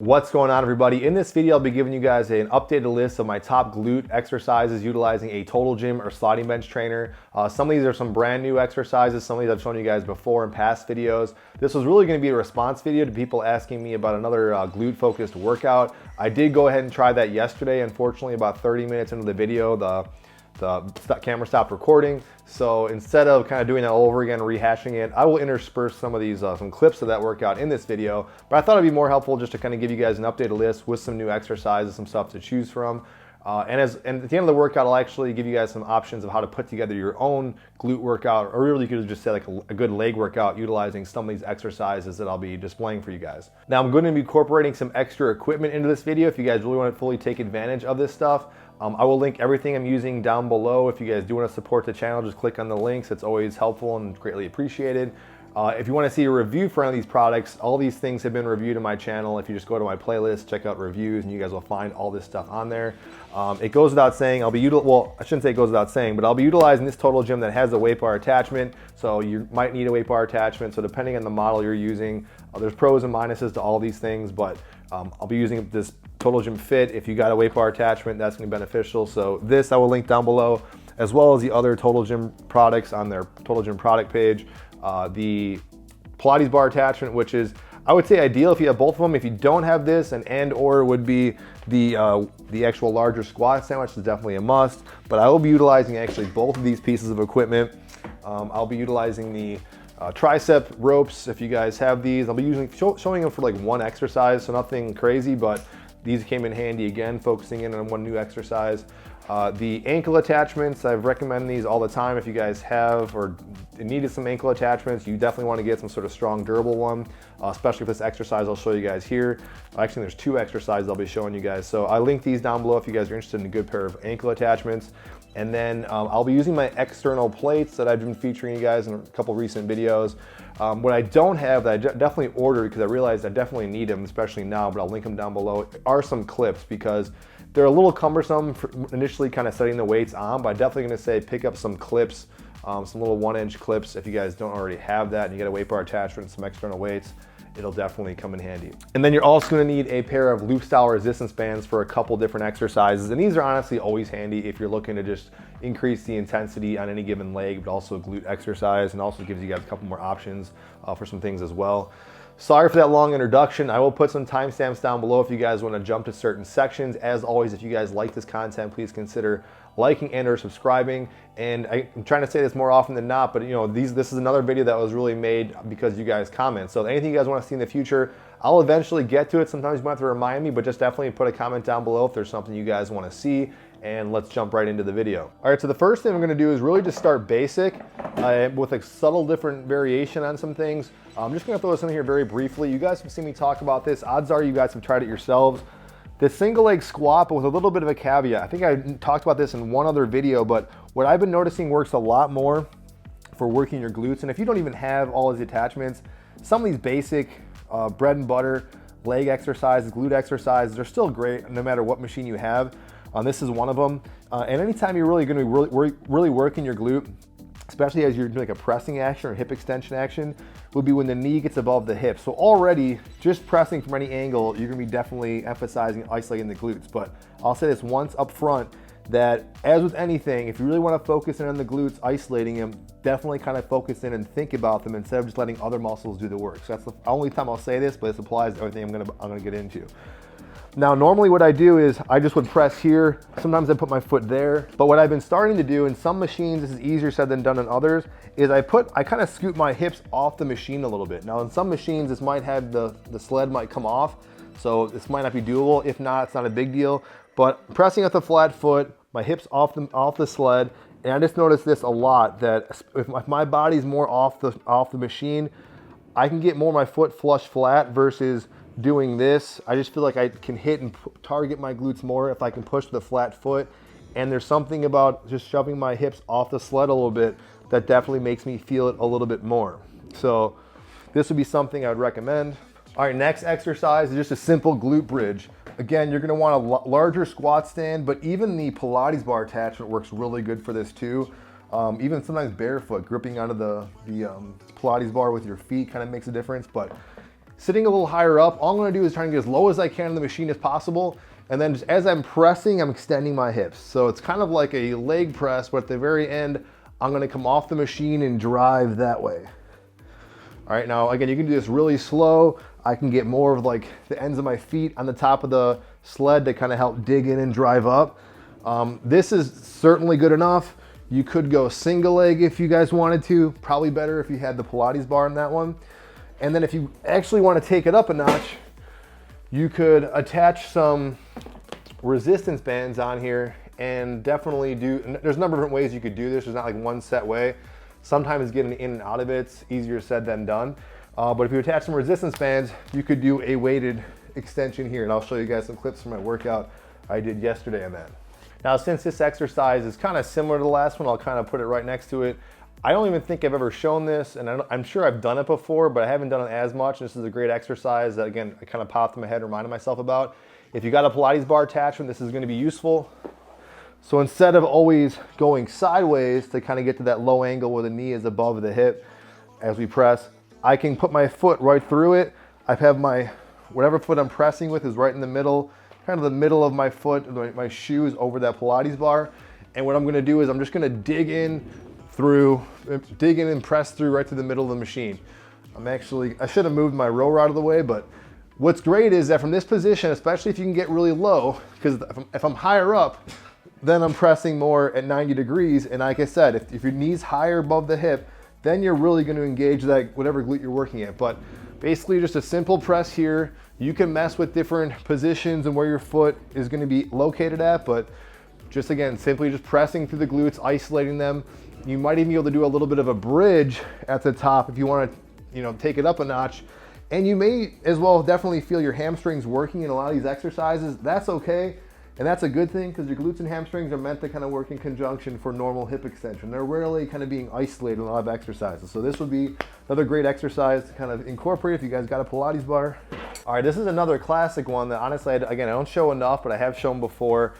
What's going on, everybody? In this video, I'll be giving you guys an updated list of my top glute exercises utilizing a total gym or sliding bench trainer. Some of these are some brand new exercises. Some of these I've shown you guys before in past videos. This was really going to be a response video to people asking me about another glute focused workout. I did go ahead and try that yesterday. Unfortunately, about 30 minutes into the video, the camera stopped recording. So instead of kind of doing that all over again, rehashing it, I will intersperse some of these, some clips of that workout in this video. But I thought it'd be more helpful just to kind of give you guys an updated list with some new exercises, some stuff to choose from. And at the end of the workout, I'll actually give you guys some options of how to put together your own glute workout, or really you could just say like a good leg workout utilizing some of these exercises that I'll be displaying for you guys. Now I'm going to be incorporating some extra equipment into this video if you guys really want to fully take advantage of this stuff. I will link everything I'm using down below. If you guys do want to support the channel, just click on the links. It's always helpful and greatly appreciated. If you want to see a review for any of these products, all these things have been reviewed on my channel. If you just go to my playlist, check out reviews, and you guys will find all this stuff on there. It goes without saying, well, I shouldn't say it goes without saying, but I'll be utilizing this total gym that has a weight bar attachment. So you might need a weight bar attachment. So depending on the model you're using, there's pros and minuses to all these things, but I'll be using this Total Gym Fit. If you got a weight bar attachment, that's going to be beneficial. So this I will link down below, as well as the other Total Gym products on their Total Gym product page. The Pilates bar attachment, which is, I would say, ideal if you have both of them. If you don't have this, or would be the actual larger squat sandwich is definitely a must. But I will be utilizing actually both of these pieces of equipment. I'll be utilizing the tricep ropes. If you guys have these, I'll be showing them for like one exercise, so nothing crazy, but these came in handy again, focusing in on one new exercise. The ankle attachments, I've recommended these all the time. If you guys have or needed some ankle attachments, you definitely want to get some sort of strong, durable one, especially for this exercise I'll show you guys here. Actually, there's two exercises I'll be showing you guys. So I link these down below if you guys are interested in a good pair of ankle attachments. And then I'll be using my external plates that I've been featuring you guys in a couple recent videos. What I don't have that I definitely ordered because I realized I definitely need them, especially now, but I'll link them down below, are some clips because they're a little cumbersome for initially kind of setting the weights on, but I'm definitely going to say pick up some clips, some little 1-inch clips if you guys don't already have that and you get a weight bar attachment and some external weights. It'll definitely come in handy. And then you're also going to need a pair of loop style resistance bands for a couple different exercises. And these are honestly always handy if you're looking to just increase the intensity on any given leg, but also glute exercise, and also gives you guys a couple more options for some things as well. Sorry for that long introduction. I will put some timestamps down below if you guys want to jump to certain sections. As always, if you guys like this content, please consider liking and or subscribing. And I'm trying to say this more often than not, but you know, this is another video that was really made because you guys comment. So anything you guys want to see in the future, I'll eventually get to it. Sometimes you might have to remind me, but just definitely put a comment down below if there's something you guys want to see. And let's jump right into the video. All right, so the first thing I'm going to do is really just start basic with a subtle different variation on some things. I'm just going to throw this in here very briefly. You guys have seen me talk about this. Odds are you guys have tried it yourselves. The single leg squat, but with a little bit of a caveat. I think I talked about this in one other video, but what I've been noticing works a lot more for working your glutes. And if you don't even have all of the attachments, some of these basic bread and butter leg exercises, glute exercises, they're still great no matter what machine you have. This is one of them. And anytime you're really going to be really working your glute, especially as you're doing like a pressing action or hip extension action, would be when the knee gets above the hip. So already, just pressing from any angle, you're gonna be definitely emphasizing isolating the glutes. But I'll say this once up front, that as with anything, if you really wanna focus in on the glutes, isolating them, definitely kind of focus in and think about them instead of just letting other muscles do the work. So that's the only time I'll say this, but this applies to everything I'm gonna get into. Now, normally what I do is I just would press here. Sometimes I put my foot there. But what I've been starting to do in some machines, this is easier said than done in others, is I kind of scoot my hips off the machine a little bit. Now, in some machines, this might have the sled might come off. So this might not be doable. If not, it's not a big deal. But pressing with the flat foot, my hips off the sled. And I just noticed this a lot, that if my body's more off the machine, I can get more of my foot flush flat versus doing this. I just feel like I can hit and target my glutes more if I can push the flat foot. And there's something about just shoving my hips off the sled a little bit that definitely makes me feel it a little bit more. So this would be something I would recommend. All right, next exercise is just a simple glute bridge. Again, you're gonna want a larger squat stand, but even the Pilates bar attachment works really good for this too. Even sometimes barefoot, gripping onto the Pilates bar with your feet kind of makes a difference. But sitting a little higher up, all I'm gonna do is try and get as low as I can on the machine as possible. And then just as I'm pressing, I'm extending my hips. So it's kind of like a leg press, but at the very end, I'm gonna come off the machine and drive that way. All right, now again, you can do this really slow. I can get more of like the ends of my feet on the top of the sled to kind of help dig in and drive up. This is certainly good enough. You could go single leg if you guys wanted to. Probably better if you had the Pilates bar in that one. And then if you actually want to take it up a notch, you could attach some resistance bands on here and definitely there's a number of different ways you could do this. There's not like one set way. Sometimes getting in and out of it's easier said than done. But if you attach some resistance bands, you could do a weighted extension here. And I'll show you guys some clips from my workout I did yesterday on that. Now, since this exercise is kind of similar to the last one, I'll kind of put it right next to it. I don't even think I've ever shown this, and I'm sure I've done it before, but I haven't done it as much. This is a great exercise that, again, I kind of popped in my head, reminded myself about. If you got a Pilates bar attachment, this is going to be useful. So instead of always going sideways to kind of get to that low angle where the knee is above the hip as we press, I can put my foot right through it. I have whatever foot I'm pressing with is right in the middle, kind of the middle of my foot, my shoe is over that Pilates bar. And what I'm going to do is I'm just going to dig in and press through right to the middle of the machine. I should have moved my rower out of the way, but what's great is that from this position, especially if you can get really low, because if I'm higher up, then I'm pressing more at 90 degrees. And like I said, if your knee's higher above the hip, then you're really going to engage that whatever glute you're working at. But basically just a simple press here. You can mess with different positions and where your foot is going to be located at, but just again, simply just pressing through the glutes, isolating them. You might even be able to do a little bit of a bridge at the top if you want to, take it up a notch. And you may as well definitely feel your hamstrings working in a lot of these exercises. That's okay. And that's a good thing because your glutes and hamstrings are meant to kind of work in conjunction for normal hip extension. They're rarely kind of being isolated in a lot of exercises. So this would be another great exercise to kind of incorporate if you guys got a Pilates bar. All right, this is another classic one that honestly, again, I don't show enough, but I have shown before.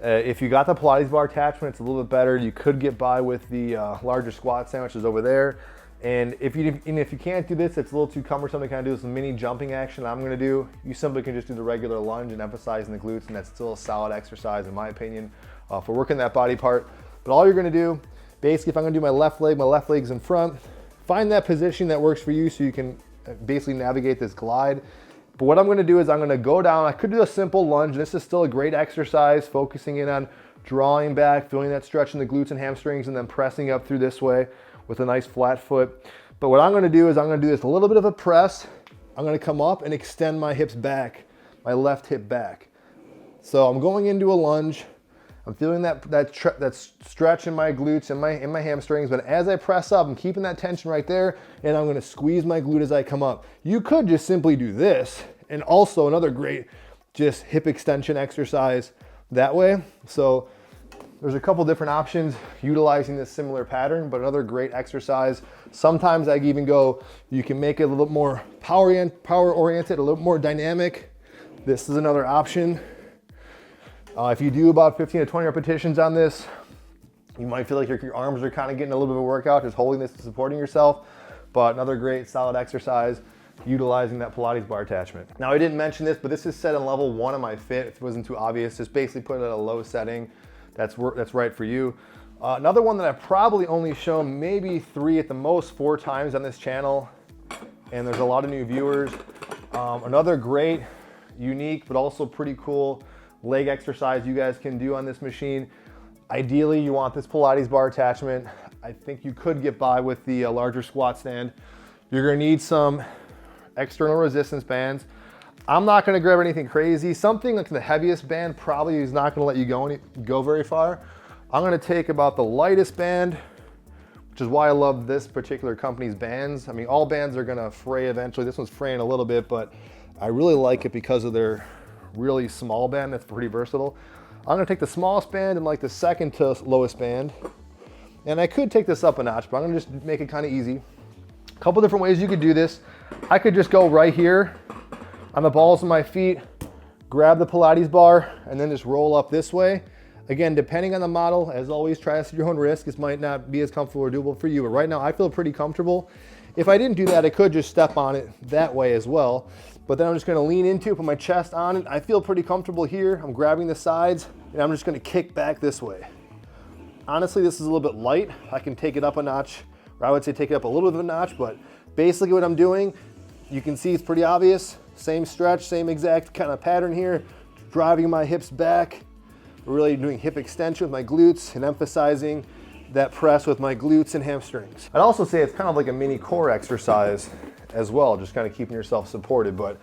If you got the Pilates bar attachment, it's a little bit better. You could get by with the larger squat sandwiches over there. And if you can't do this, it's a little too cumbersome to kind of do some mini jumping action I'm gonna do. You simply can just do the regular lunge and emphasizing the glutes, and that's still a solid exercise in my opinion for working that body part. But all you're gonna do, basically if I'm gonna do my left leg's in front, find that position that works for you so you can basically navigate this glide. But what I'm gonna do is I'm gonna go down. I could do a simple lunge. This is still a great exercise, focusing in on drawing back, feeling that stretch in the glutes and hamstrings, and then pressing up through this way with a nice flat foot. But what I'm gonna do is I'm gonna do this a little bit of a press. I'm gonna come up and extend my hips back, my left hip back. So I'm going into a lunge. I'm feeling that stretch in my glutes and in my hamstrings, but as I press up, I'm keeping that tension right there, and I'm gonna squeeze my glute as I come up. You could just simply do this, and also another great just hip extension exercise that way. So there's a couple different options utilizing this similar pattern, but another great exercise. Sometimes I even go, you can make it a little more power oriented, a little more dynamic. This is another option. If you do about 15 to 20 repetitions on this, you might feel like your arms are kind of getting a little bit of a workout, just holding this and supporting yourself. But another great solid exercise utilizing that Pilates bar attachment. Now I didn't mention this, but this is set on level 1 of my fit. If it wasn't too obvious, just basically put it at a low setting. That's right for you. Another one that I've probably only shown maybe 3 at the most 4 times on this channel, and there's a lot of new viewers. Another great, unique, but also pretty cool leg exercise you guys can do on this machine. Ideally, you want this Pilates bar attachment. I think you could get by with the larger squat stand. You're gonna need some external resistance bands. I'm not gonna grab anything crazy. Something like the heaviest band probably is not gonna let you go very far. I'm gonna take about the lightest band, which is why I love this particular company's bands. I mean, all bands are gonna fray eventually. This one's fraying a little bit, but I really like it because of their really small band that's pretty versatile. I'm gonna take the smallest band and like the second to lowest band. And I could take this up a notch, but I'm gonna just make it kind of easy. A couple different ways you could do this. I could just go right here on the balls of my feet, grab the Pilates bar, and then just roll up this way. Again, depending on the model, as always, try this at your own risk. This might not be as comfortable or doable for you, but right now I feel pretty comfortable. If I didn't do that, I could just step on it that way as well. But then I'm just gonna lean into it, put my chest on it. I feel pretty comfortable here. I'm grabbing the sides and I'm just gonna kick back this way. Honestly, this is a little bit light. I can take it up a notch, or I would say take it up a little bit of a notch, but basically what I'm doing, you can see it's pretty obvious. Same stretch, same exact kind of pattern here. Driving my hips back, really doing hip extension with my glutes and emphasizing that press with my glutes and hamstrings. I'd also say it's kind of like a mini core exercise as well, just kind of keeping yourself supported, but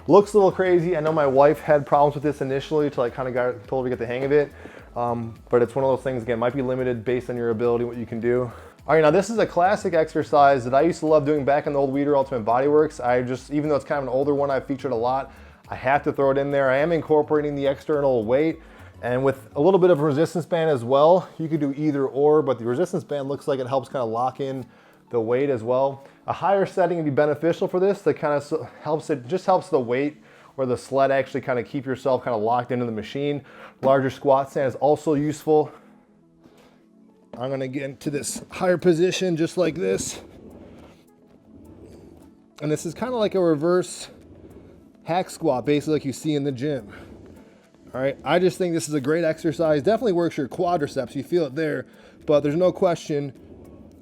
looks a little crazy. I know my wife had problems with this initially until I kind of told her to get the hang of it. But it's one of those things, again, might be limited based on your ability, what you can do. All right, now this is a classic exercise that I used to love doing back in the old Weider Ultimate Bodyworks. Even though it's kind of an older one, I've featured a lot, I have to throw it in there. I am incorporating the external weight, and with a little bit of resistance band as well. You could do either or, but the resistance band looks like it helps kind of lock in the weight as well. A higher setting would be beneficial for this. That kind of helps the weight or the sled actually kind of keep yourself kind of locked into the machine. Larger squat stand is also useful. I'm gonna get into this higher position just like this. And this is kind of like a reverse hack squat, basically like you see in the gym. All right, I just think this is a great exercise. Definitely works your quadriceps, you feel it there, but there's no question,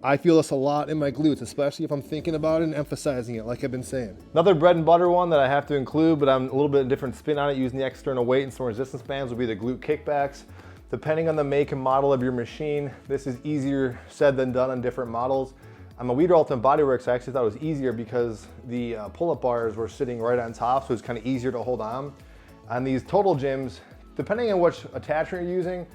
I feel this a lot in my glutes, especially if I'm thinking about it and emphasizing it, like I've been saying. Another bread and butter one that I have to include, but I'm a little bit different spin on it using the external weight and some resistance bands, would be the glute kickbacks. Depending on the make and model of your machine, this is easier said than done on different models. On my Weider Ultimate Bodyworks, I actually thought it was easier because the pull-up bars were sitting right on top, so it's kind of easier to hold on. On these total gyms, depending on which attachment you're using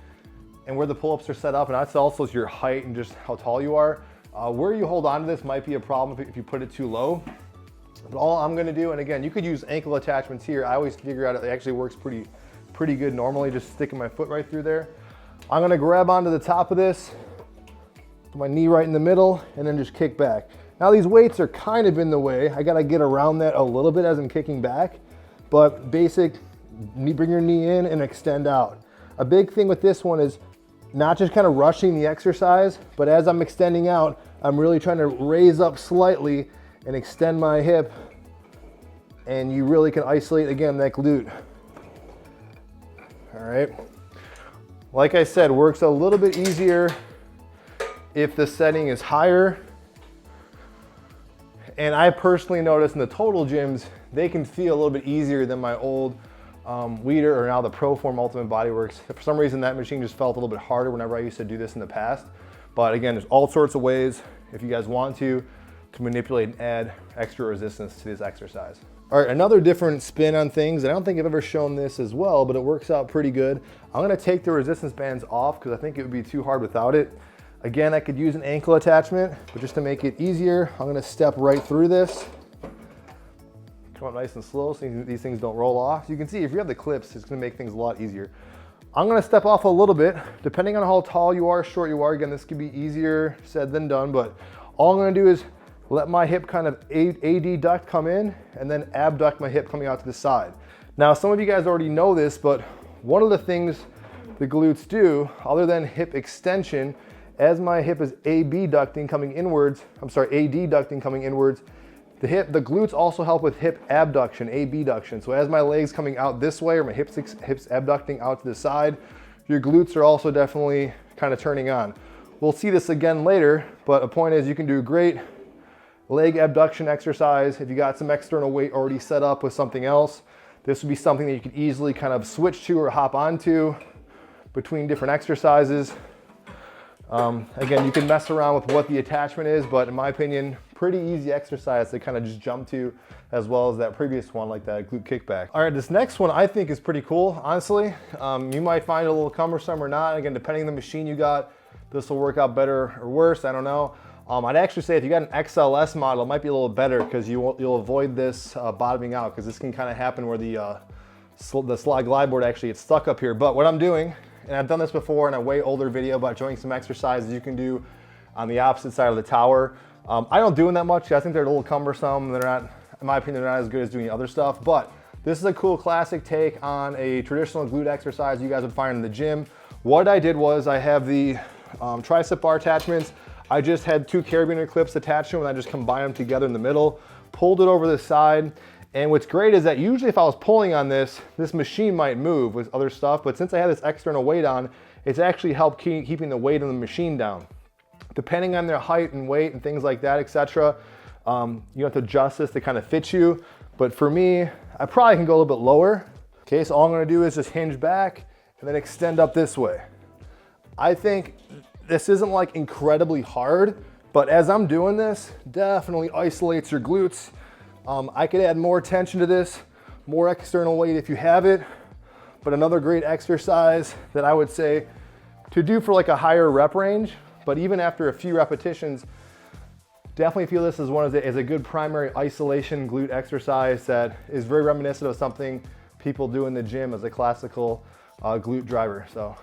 and where the pull-ups are set up, and that's also your height and just how tall you are, where you hold on to this might be a problem if you put it too low. But all I'm gonna do, and again, you could use ankle attachments here. I always figure out it actually works pretty good normally, just sticking my foot right through there. I'm gonna grab onto the top of this, put my knee right in the middle, and then just kick back. Now these weights are kind of in the way. I gotta get around that a little bit as I'm kicking back, but basic, bring your knee in and extend out. A big thing with this one is not just kind of rushing the exercise, but as I'm extending out, I'm really trying to raise up slightly and extend my hip, and you really can isolate, again, that glute. All right. Like I said, works a little bit easier if the setting is higher. And I personally noticed in the total gyms, they can feel a little bit easier than my old Weider, or now the ProForm Ultimate Bodyworks. For some reason, that machine just felt a little bit harder whenever I used to do this in the past. But again, there's all sorts of ways, if you guys want to manipulate and add extra resistance to this exercise. All right, another different spin on things, and I don't think I've ever shown this as well, but it works out pretty good. I'm gonna take the resistance bands off because I think it would be too hard without it. Again, I could use an ankle attachment, but just to make it easier, I'm gonna step right through this. Come up nice and slow so these things don't roll off. So you can see if you have the clips, it's gonna make things a lot easier. I'm gonna step off a little bit, depending on how tall you are, short you are. Again, this could be easier said than done, but all I'm gonna do is let my hip kind of adduct come in and then abduct my hip coming out to the side. Now, some of you guys already know this, but one of the things the glutes do, other than hip extension, as my hip is adducting coming inwards, the glutes also help with hip abduction, abduction. So as my leg's coming out this way, or my hips abducting out to the side, your glutes are also definitely kind of turning on. We'll see this again later, but a point is you can do a great leg abduction exercise. If you got some external weight already set up with something else, this would be something that you could easily kind of switch to or hop onto between different exercises. Again, you can mess around with what the attachment is, but in my opinion, pretty easy exercise to kind of just jump to, as well as that previous one, like that glute kickback. All right, this next one I think is pretty cool, honestly. You might find it a little cumbersome or not. Again, depending on the machine you got, this will work out better or worse, I don't know. I'd actually say if you got an XLS model, it might be a little better because you'll avoid this bottoming out, because this can kind of happen where the slide glide board actually gets stuck up here. But what I'm doing, and I've done this before in a way older video about showing some exercises you can do on the opposite side of the tower. I don't do them that much. I think they're a little cumbersome. They're not, in my opinion, they're not as good as doing other stuff, but this is a cool classic take on a traditional glute exercise you guys would find in the gym. What I did was I have the tricep bar attachments. I just had 2 carabiner clips attached to them, and I just combined them together in the middle, pulled it over the side. And what's great is that usually if I was pulling on this machine might move with other stuff, but since I have this external weight on, it's actually helped keeping the weight of the machine down. Depending on their height and weight and things like that, etc., you have to adjust this to kind of fit you. But for me, I probably can go a little bit lower. Okay, so all I'm gonna do is just hinge back and then extend up this way. I think this isn't like incredibly hard, but as I'm doing this, definitely isolates your glutes. I could add more tension to this, more external weight if you have it, but another great exercise that I would say to do for like a higher rep range, but even after a few repetitions, definitely feel this as a good primary isolation glute exercise that is very reminiscent of something people do in the gym as a classical glute driver. So,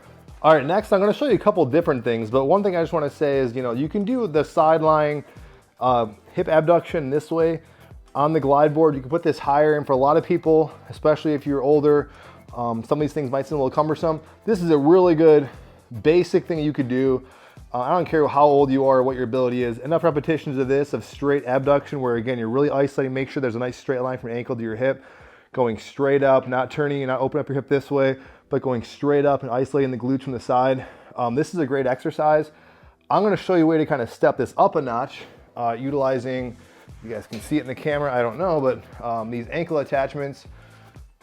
all right, next I'm gonna show you a couple different things, but one thing I just wanna say is, you can do the side lying hip abduction this way on the glide board. You can put this higher, and for a lot of people, especially if you're older, some of these things might seem a little cumbersome. This is a really good basic thing you could do. I don't care how old you are or what your ability is. Enough repetitions of this, of straight abduction, where again, you're really isolating, make sure there's a nice straight line from your ankle to your hip, going straight up, not turning and not opening up your hip this way, but going straight up and isolating the glutes from the side. This is a great exercise. I'm gonna show you a way to kind of step this up a notch, utilizing, you guys can see it in the camera, I don't know, but these ankle attachments.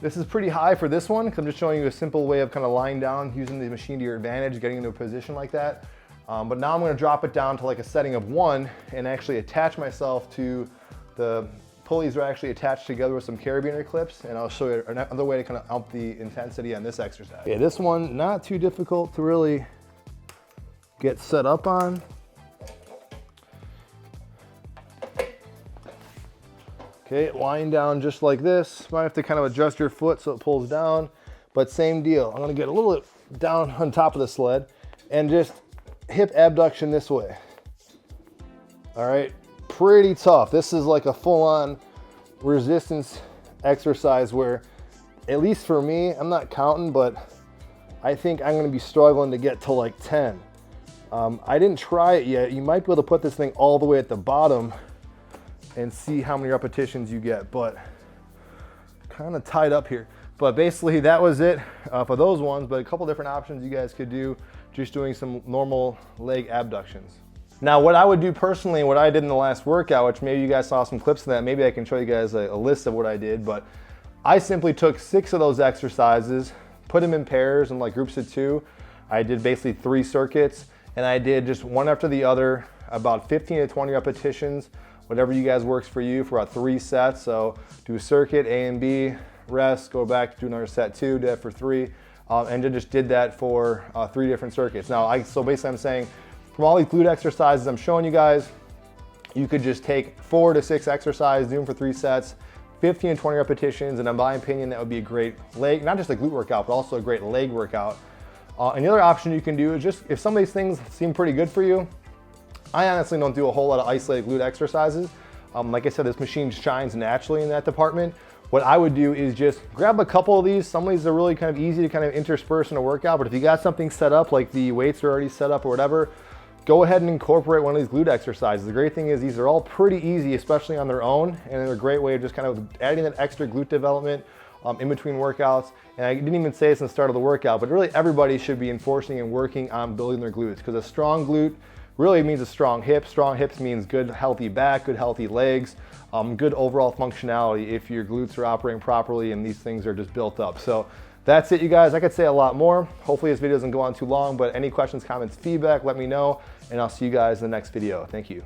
This is pretty high for this one, because I'm just showing you a simple way of kind of lying down, using the machine to your advantage, getting into a position like that. But now I'm gonna drop it down to like a setting of 1 and actually attach myself to the pulleys are actually attached together with some carabiner clips, and I'll show you another way to kind of up the intensity on this exercise. Okay, this one, not too difficult to really get set up on. Okay, lying down just like this. Might have to kind of adjust your foot so it pulls down, but same deal. I'm gonna get a little bit down on top of the sled and just hip abduction this way. All right, pretty tough. This is like a full-on resistance exercise where, at least for me, I'm not counting, but I think I'm gonna be struggling to get to like 10. I didn't try it yet. You might be able to put this thing all the way at the bottom and see how many repetitions you get, but kind of tied up here. But basically that was it for those ones, but a couple different options you guys could do, just doing some normal leg abductions. Now, what I would do personally, and what I did in the last workout, which maybe you guys saw some clips of that, maybe I can show you guys a list of what I did, but I simply took 6 of those exercises, put them in pairs and like groups of 2. I did basically 3 circuits, and I did just one after the other, about 15 to 20 repetitions, whatever you guys works for you, for about 3 sets. So do a circuit, A and B, rest, go back, do another set 2, do that for 3, and then just did that for 3 different circuits. Now, so basically I'm saying, from all these glute exercises I'm showing you guys, you could just take 4 to 6 exercises, do them for 3 sets, 15 to 20 repetitions, and in my opinion, that would be a great leg, not just a glute workout, but also a great leg workout. And the other option you can do is just, if some of these things seem pretty good for you, I honestly don't do a whole lot of isolated glute exercises. Like I said, this machine shines naturally in that department. What I would do is just grab a couple of these. Some of these are really kind of easy to kind of intersperse in a workout, but if you got something set up, like the weights are already set up or whatever, go ahead and incorporate one of these glute exercises. The great thing is these are all pretty easy, especially on their own, and they're a great way of just kind of adding that extra glute development in between workouts. And I didn't even say this in the start of the workout, but really everybody should be enforcing and working on building their glutes, because a strong glute really means a strong hip. Strong hips means good healthy back, good healthy legs, good overall functionality if your glutes are operating properly and these things are just built up. So that's it, you guys. I could say a lot more. Hopefully this video doesn't go on too long, but any questions, comments, feedback, let me know, and I'll see you guys in the next video. Thank you.